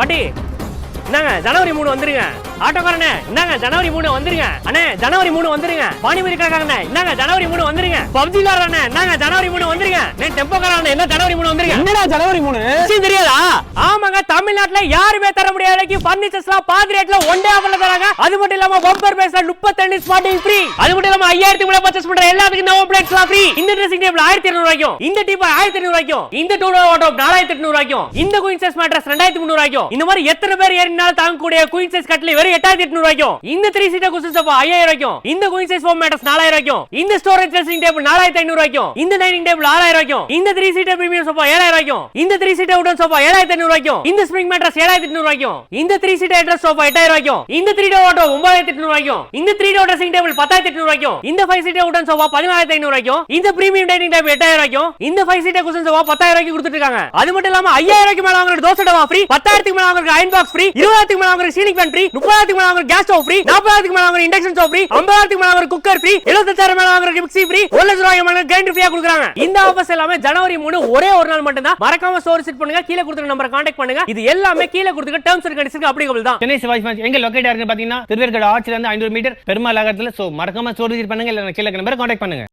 பாட்டி என்னங்க ஜனவரி 3 வந்துருங்க. ஆட்டோக்காரனே என்னங்க ஜனவரி 3 வந்துருங்க. அண்ணே ஜனவரி 3 வந்துருங்க. பானிபூரி கடைக்காரனே என்னங்க ஜனவரி 3 வந்துருங்க. பப்ஜி காரனே என்னங்க ஜனவரி 3 வந்துருங்க. டெம்போ காரனே என்ன ஜனவரி 3 வந்துருங்க. என்னடா ஜனவரி 3 விஷயம் தெரியாதா? ஆமாங்க, தமிழ்நாட்டுல யாருமே தர முடியாத அளவுக்கு பர்னிச்சர்ஸ்லாம் பாதி ரேட்ல ஒன் டே ஆஃபர்ல தராங்க. அது மட்டும் இல்லாம பம்பர் பேஸ்ல 32 ஸ்மார்ட்டிங் ஃப்ரீ. அது மட்டும் இல்லாம 5000 மேல பர்ச்சேஸ் பண்ற எல்லாத்துக்கும் நோ பிளேட்ஸ்லாம் ஃப்ரீ. இந்த ட்ரெஸ்ஸிங் டேபிள் 1200 ரூபாய்க்கும், இந்த டீப் 1500 ரூபாய்க்கும், இந்த டூ டோர் வார்ட்ரோப் 4800 ரூபாய்க்கும், இந்த குயின் சைஸ் மேட்ரஸ் 2300 ரூபாய்க்கும், இந்த மாதிரி எத்தனை பேர் ஏறினாலும் தாங்கக்கூடிய குயின் சைஸ் கட்டில் வெறும் 8800 ரூபாய்க்கும், இந்த 3 சீட்டர் குஷன் சோஃபா 5000 ரூபாய்க்கும், இந்த குயின் சைஸ் ஃபோம் மேட்ரஸ் 4000 ரூபாய்க்கும், இந்த ஸ்டோரேஜ் ட்ரெஸ்ஸிங் டேபிள் 4500 ரூபாய்க்கும், இந்த டைனிங் டேபிள் 6000 ரூபாய்க்கும், இந்த 3 சீட்டர் பிரீமியம் சோஃபா 7000 ரூபாய்க்கும், இந்த 3 சீட்டர் வுடன் சோஃபா 7500 ரூபாய்க்கும், இந்த ஸ்ப்ரிங் மேட்ரஸ் 7800 ரூபாய்க்கும், இந்த 3 சீட்டர் ஹெட்ரஸ் சோஃபா 8000 ரூபாய்க்கும், இந்த 3 டோர் வார்ட்ரோப் 9800 ரூபாய்க்கும், இந்த 3 டோர் ட்ரெஸ்ஸிங் டேபிள் 10800 ரூபாய்க்கும், இந்த 5 சீட்டர் வுடன் சோஃபா 14500 ரூபாய்க்கும், இந்த பிரீமியம் டைனிங் டேபிள் 8000 ரூபாய்க்கும், இந்த 5 சீட்டர் குஷன் சோஃபா 10000 ரூபாய்க்கு கொடுத்துட்டு இருக்காங்க. அது மட்டும் இல்லாம 5000 ரூபாய்க்கு மேல வாங்குற தோசை டவா ஃப்ரீ, 10000க்கு மேல வாங்குற அயர்ன் பாக்ஸ் ஃப்ரீ, 20000க்கு மேல வாங்குற சீலிங் ஃபேன் ஃப்ரீ, 30000க்கு மேல வாங்குற கேஸ் ஸ்டவ் ஃப்ரீ, 40000க்கு மேல வாங்குற இண்டக்ஷன் ஸ்டவ் ஃப்ரீ, 50000க்கு மேல வாங்குற குக்கர் ஃப்ரீ, 70000 மேல வாங்குற மிக்ஸி ஃப்ரீ, 1,00,000 ரூபாய்க்கு மேல கிரைண்டர் ஃப்ரீயா கொடுக்குறாங்க. இந்த ஆஃபர்ஸ் எல்லாமே ஜனவரி 3 ஒரே ஒரு நாள் மட்டும் தான். மறக்காம ஸ்டோர் விசிட் பண்ணுங்க. கீழ கொடுத்திருக்க நம்பரை கான்டாக்ட் பண்ணுங்க. இது எல்லாமே கீழ கொடுத்திருக்க டெர்ம்ஸ் அண்ட் கண்டிஷன்ஸ் அப்ளிகபிள் தான். சென்னை சிவாஜி ஃபேன்ஸ் எங்க லொகேட் ஆகுதுன்னு பாத்தீங்கன்னா திருவேற்காடு ஆர்ச்ல இருந்து 500 மீட்டர் பெருமாள் நகரத்துல. சோ மறக்காம ஸ்டோர் விசிட் பண்ணுங்க. இல்ல கீழ நம்பரை கான்டாக்ட் பண்ணுங்க.